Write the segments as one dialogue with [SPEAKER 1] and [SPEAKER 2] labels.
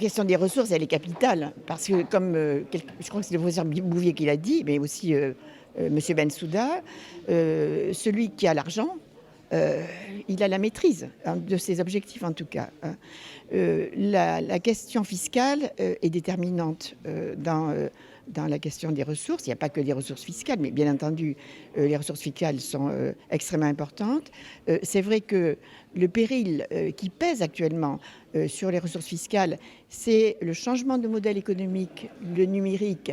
[SPEAKER 1] question des ressources, elle est capitale, parce que comme je crois que c'est le professeur Bouvier qui l'a dit, mais aussi Monsieur Bensouda, celui qui a l'argent, euh, il a la maîtrise hein, de ses objectifs en tout cas. Hein. La question fiscale est déterminante dans la question des ressources. Il n'y a pas que des ressources fiscales, mais bien entendu, les ressources fiscales sont extrêmement importantes. C'est vrai que le péril qui pèse actuellement sur les ressources fiscales, c'est le changement de modèle économique, le numérique,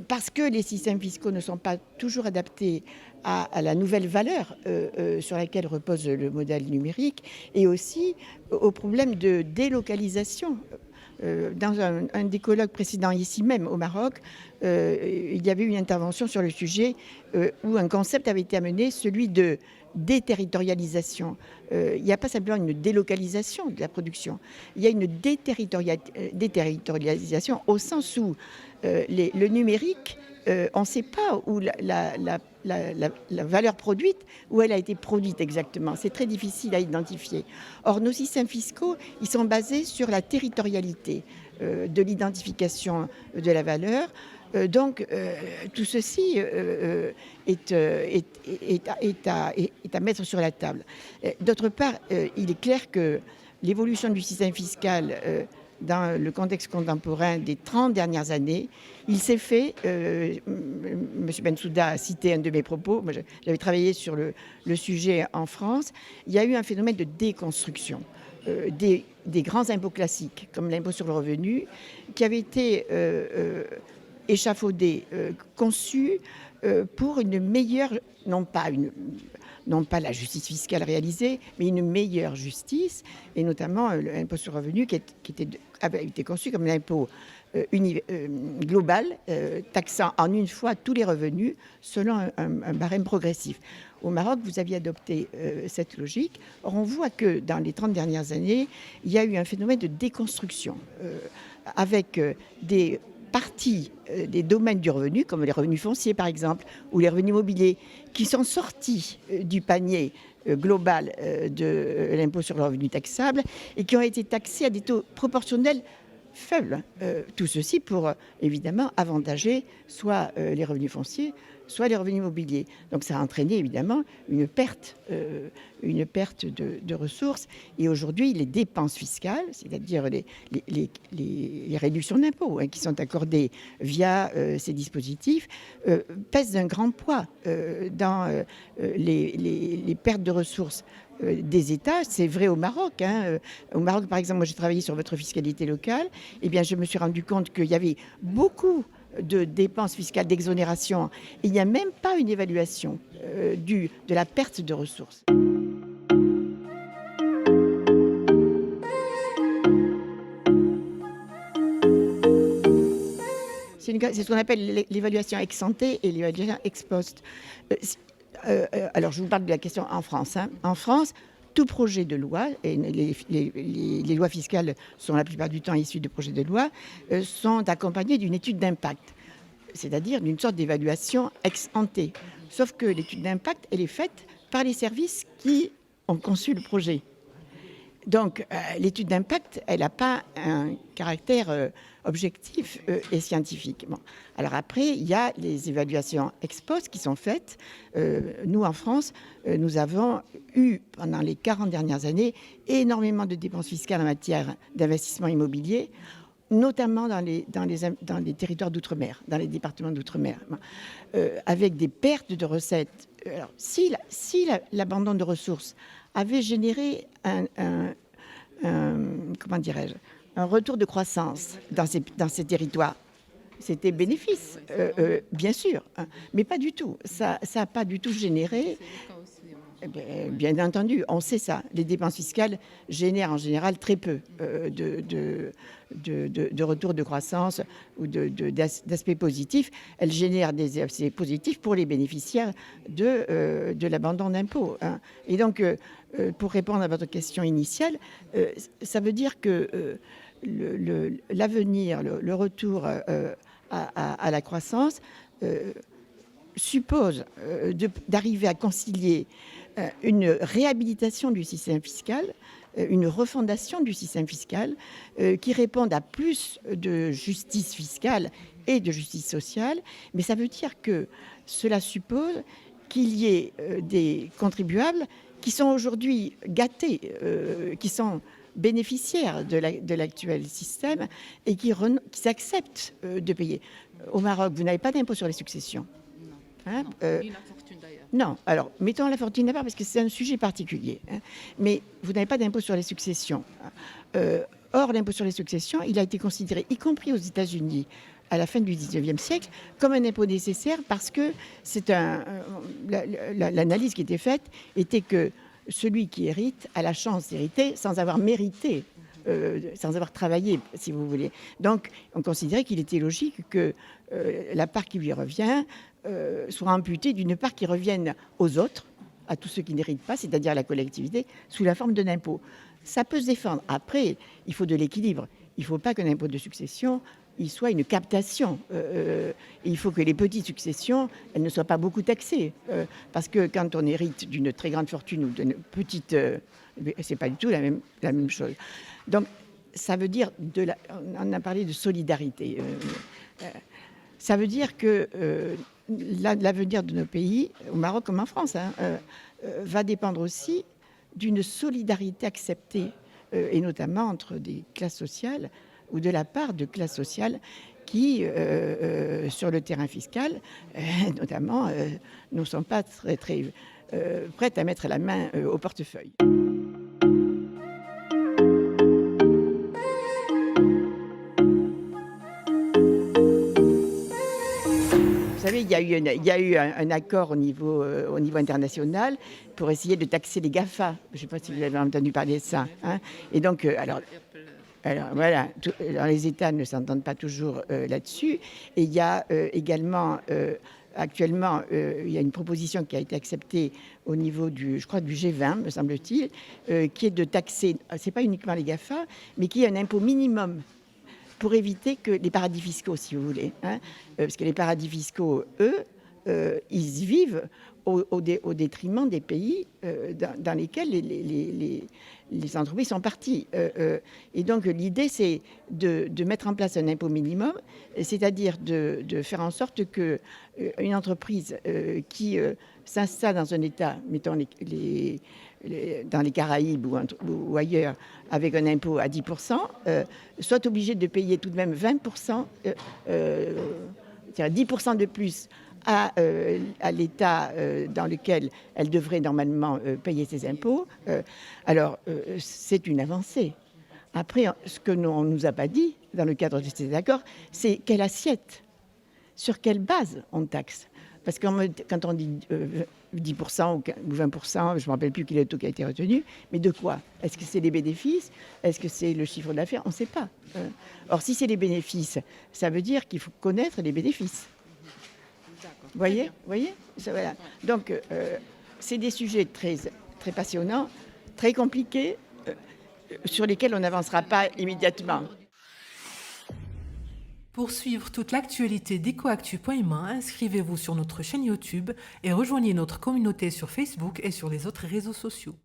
[SPEAKER 1] parce que les systèmes fiscaux ne sont pas toujours adaptés à la nouvelle valeur sur laquelle repose le modèle numérique, et aussi au problème de délocalisation. Dans un des colloques précédents, ici même au Maroc, il y avait eu une intervention sur le sujet où un concept avait été amené, celui de déterritorialisation. Il n'y a pas simplement une délocalisation de la production, il y a une déterritorialisation au sens où le numérique, on ne sait pas où la valeur produite, où elle a été produite exactement. C'est très difficile à identifier. Or, nos systèmes fiscaux, ils sont basés sur la territorialité de l'identification de la valeur. Donc, tout ceci est à mettre sur la table. D'autre part, il est clair que l'évolution du système fiscal dans le contexte contemporain des 30 dernières années, il s'est fait, M. Bensouda a cité un de mes propos, moi j'avais travaillé sur le sujet en France, il y a eu un phénomène de déconstruction des grands impôts classiques, comme l'impôt sur le revenu, qui avait été échafaudé, conçu pour une meilleure, non pas la justice fiscale réalisée, mais une meilleure justice, et notamment l'impôt sur le revenu qui avait été conçu comme l'impôt global, taxant en une fois tous les revenus selon un barème progressif. Au Maroc, vous aviez adopté cette logique. Or, on voit que dans les 30 dernières années, il y a eu un phénomène de déconstruction avec des parties des domaines du revenu, comme les revenus fonciers par exemple, ou les revenus immobiliers, qui sont sortis du panier global de l'impôt sur le revenu taxable et qui ont été taxés à des taux proportionnels faibles. Tout ceci pour évidemment avantager soit les revenus fonciers, soit les revenus immobiliers. Donc ça a entraîné évidemment une perte de ressources. Et aujourd'hui, les dépenses fiscales, c'est-à-dire les réductions d'impôts qui sont accordées via ces dispositifs, pèsent d'un grand poids dans les pertes de ressources des États. C'est vrai au Maroc. Au Maroc, par exemple, moi j'ai travaillé sur votre fiscalité locale. Eh bien, je me suis rendu compte qu'il y avait beaucoup de dépenses fiscales d'exonération. Il n'y a même pas une évaluation de la perte de ressources. C'est ce qu'on appelle l'évaluation ex ante et l'évaluation ex post. Alors, je vous parle de la question en France. En France, tout projet de loi, et les lois fiscales sont la plupart du temps issues de projets de loi, sont accompagnées d'une étude d'impact, c'est-à-dire d'une sorte d'évaluation ex ante. Sauf que l'étude d'impact, elle est faite par les services qui ont conçu le projet. Donc, l'étude d'impact, elle n'a pas un caractère objectif et scientifique. Bon. Alors après, il y a les évaluations ex post qui sont faites. Nous, en France, nous avons eu, pendant les 40 dernières années, énormément de dépenses fiscales en matière d'investissement immobilier, notamment dans les territoires d'outre-mer, dans les départements d'outre-mer, avec des pertes de recettes. Alors, si l'abandon de ressources avait généré comment dirais-je, un retour de croissance dans ces territoires, c'était bénéfice, bien sûr, mais pas du tout. Ça n'a pas du tout généré. Bien entendu, on sait ça. Les dépenses fiscales génèrent en général très peu de retour de croissance ou d'aspects positifs. Elles génèrent des aspects positifs pour les bénéficiaires de l'abandon d'impôts. Et donc, pour répondre à votre question initiale, ça veut dire que l'avenir, le retour à la croissance suppose d'arriver à concilier une réhabilitation du système fiscal une refondation du système fiscal qui réponde à plus de justice fiscale et de justice sociale. Mais ça veut dire que cela suppose qu'il y ait des contribuables qui sont aujourd'hui gâtés, qui sont bénéficiaires de l'actuel système et qui acceptent de payer. Au Maroc, vous n'avez pas d'impôt sur les successions.
[SPEAKER 2] Hein, ni la fortune d'ailleurs.
[SPEAKER 1] Non, alors mettons la fortune d'abord parce que c'est un sujet particulier. Mais vous n'avez pas d'impôt sur les successions. Or, l'impôt sur les successions, il a été considéré, y compris aux États-Unis, à la fin du XIXe siècle, comme un impôt nécessaire parce que l'analyse qui était faite était que celui qui hérite a la chance d'hériter sans avoir mérité, sans avoir travaillé, si vous voulez. Donc, on considérait qu'il était logique que la part qui lui revient soit amputée d'une part qui revienne aux autres, à tous ceux qui n'héritent pas, c'est-à-dire à la collectivité, sous la forme d'un impôt. Ça peut se défendre. Après, il faut de l'équilibre. Il ne faut pas qu'un impôt de succession il soit une captation. Il faut que les petites successions, elles ne soient pas beaucoup taxées. Parce que quand on hérite d'une très grande fortune ou d'une petite... c'est pas du tout la même chose. Donc, ça veut dire... on a parlé de solidarité. Ça veut dire que l'avenir de nos pays, au Maroc comme en France, va dépendre aussi d'une solidarité acceptée, et notamment entre des classes sociales, ou de la part de classes sociales qui, sur le terrain fiscal, notamment, ne sont pas très prêtes à mettre la main au portefeuille. Vous savez, il y a eu un accord au niveau international pour essayer de taxer les GAFA. Je ne sais pas si vous avez entendu parler de ça. Et donc, alors voilà, les États ne s'entendent pas toujours là-dessus. Et il y a également, actuellement, il y a une proposition qui a été acceptée au niveau du G20, me semble-t-il, qui est de taxer, c'est pas uniquement les GAFA, mais qui est un impôt minimum pour éviter que les paradis fiscaux, si vous voulez. Parce que les paradis fiscaux, eux, ils vivent au détriment des pays dans lesquels les entreprises sont parties. Et donc l'idée, c'est de mettre en place un impôt minimum, c'est-à-dire de faire en sorte qu'une entreprise qui s'installe dans un État, mettons dans les Caraïbes ou ailleurs, avec un impôt à 10%, soit obligée de payer tout de même 20%, c'est-à-dire 10% de plus à l'État dans lequel elle devrait normalement payer ses impôts. Alors, c'est une avancée. Après, ce que on ne nous a pas dit dans le cadre de ces accords, c'est quelle assiette, sur quelle base on taxe. Parce que quand on dit 10% ou 20%, je ne me rappelle plus quel est le taux qui a été retenu, mais de quoi? Est-ce que c'est les bénéfices? Est-ce que c'est le chiffre d'affaires? On ne sait pas. Or, si c'est les bénéfices, ça veut dire qu'il faut connaître les bénéfices. Vous voyez, voilà. Donc, c'est des sujets très, très passionnants, très compliqués, sur lesquels on n'avancera pas immédiatement.
[SPEAKER 3] Pour suivre toute l'actualité d'EcoActu.ma, inscrivez-vous sur notre chaîne YouTube et rejoignez notre communauté sur Facebook et sur les autres réseaux sociaux.